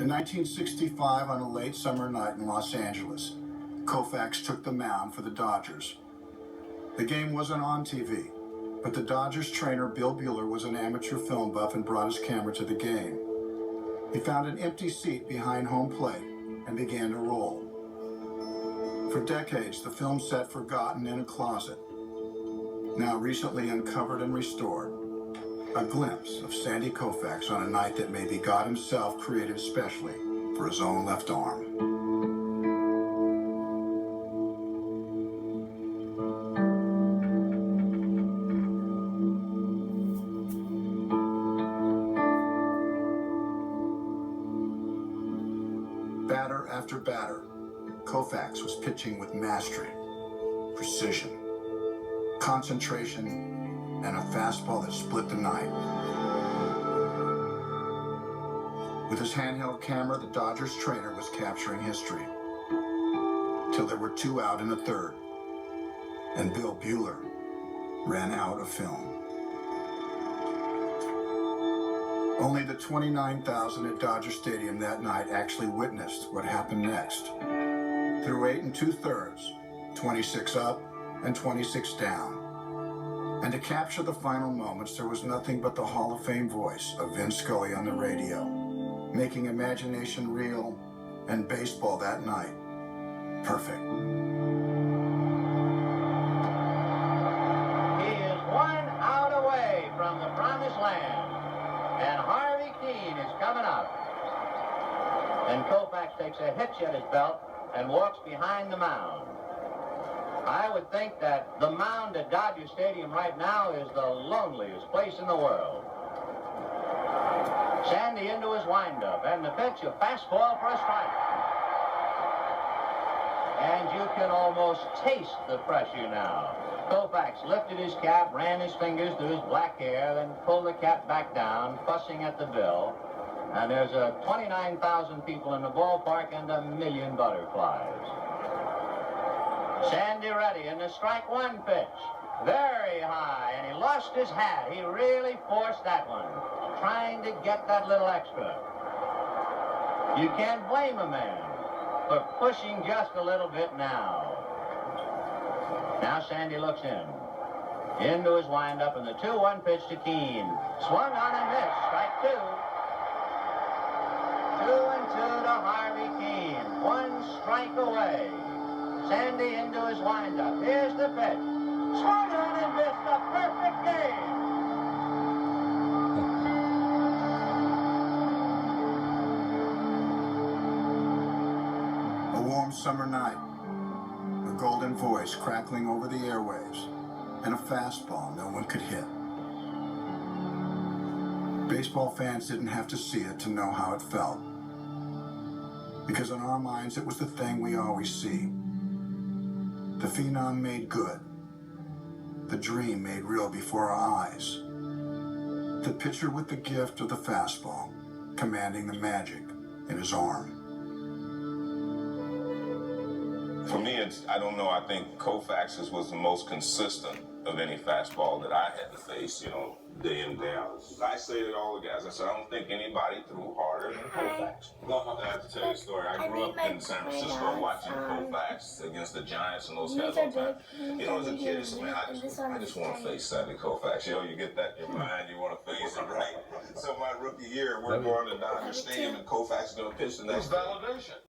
In 1965, on a late summer night in Los Angeles, Koufax took the mound for the Dodgers. The game wasn't on TV, but the Dodgers trainer Bill Buehler was an amateur film buff and brought his camera to the game. He found an empty seat behind home plate and began to roll. For decades, the film sat forgotten in a closet. Now recently uncovered and restored, a glimpse of Sandy Koufax on a night that maybe God himself created specially for his own left arm. Batter after batter, Koufax was pitching with mastery, precision, concentration, and a fastball that split the night. With his handheld camera, the Dodgers trainer was capturing history. Till there were 2 out in the third, and Bill Buehler ran out of film. Only the 29,000 at Dodger Stadium that night actually witnessed what happened next. Through 8 2/3, 26 up and 26 down. And to capture the final moments, there was nothing but the Hall of Fame voice of Vin Scully on the radio, making imagination real and baseball that night perfect. He is 1 out away from the promised land, and Harvey Keene is coming up. And Koufax takes a hitch at his belt and walks behind the mound. I would think that the mound at Dodger Stadium right now is the loneliest place in the world. Sandy into his windup, and the pitch, a fastball for a strike. And you can almost taste the pressure now. Koufax lifted his cap, ran his fingers through his black hair, then pulled the cap back down, fussing at the bill. And there's 29,000 people in the ballpark and 1,000,000 butterflies. Sandy ready, and the strike one pitch. Very high, and he lost his hat. He really forced that one, trying to get that little extra. You can't blame a man for pushing just a little bit now. Now Sandy looks into his windup, and the 2-1 pitch to Keene. Swung on and missed, strike 2. 2-2 to Harvey Keene, 1 strike away. Sandy into his windup. Here's the pitch. Swung on and missed, a perfect game. A warm summer night, a golden voice crackling over the airwaves, and a fastball no one could hit. Baseball fans didn't have to see it to know how it felt, because in our minds it was the thing we always see. The phenom made good, the dream made real before our eyes, the pitcher with the gift of the fastball, commanding the magic in his arm. For me, I don't know, I think Koufax's was the most consistent of any fastball that I had to face, day in, day out. I say to all the guys, I said, I don't think anybody threw harder than Koufax. Well, I have to tell you a story. I grew up in San Francisco watching Koufax against the Giants and those guys all the time. As a kid, man, I just want to face Sandy Koufax. You get that in your mind, you want to face it, right? So my rookie year, we're going to Dodger Stadium and Koufax is going to pitch the next validation.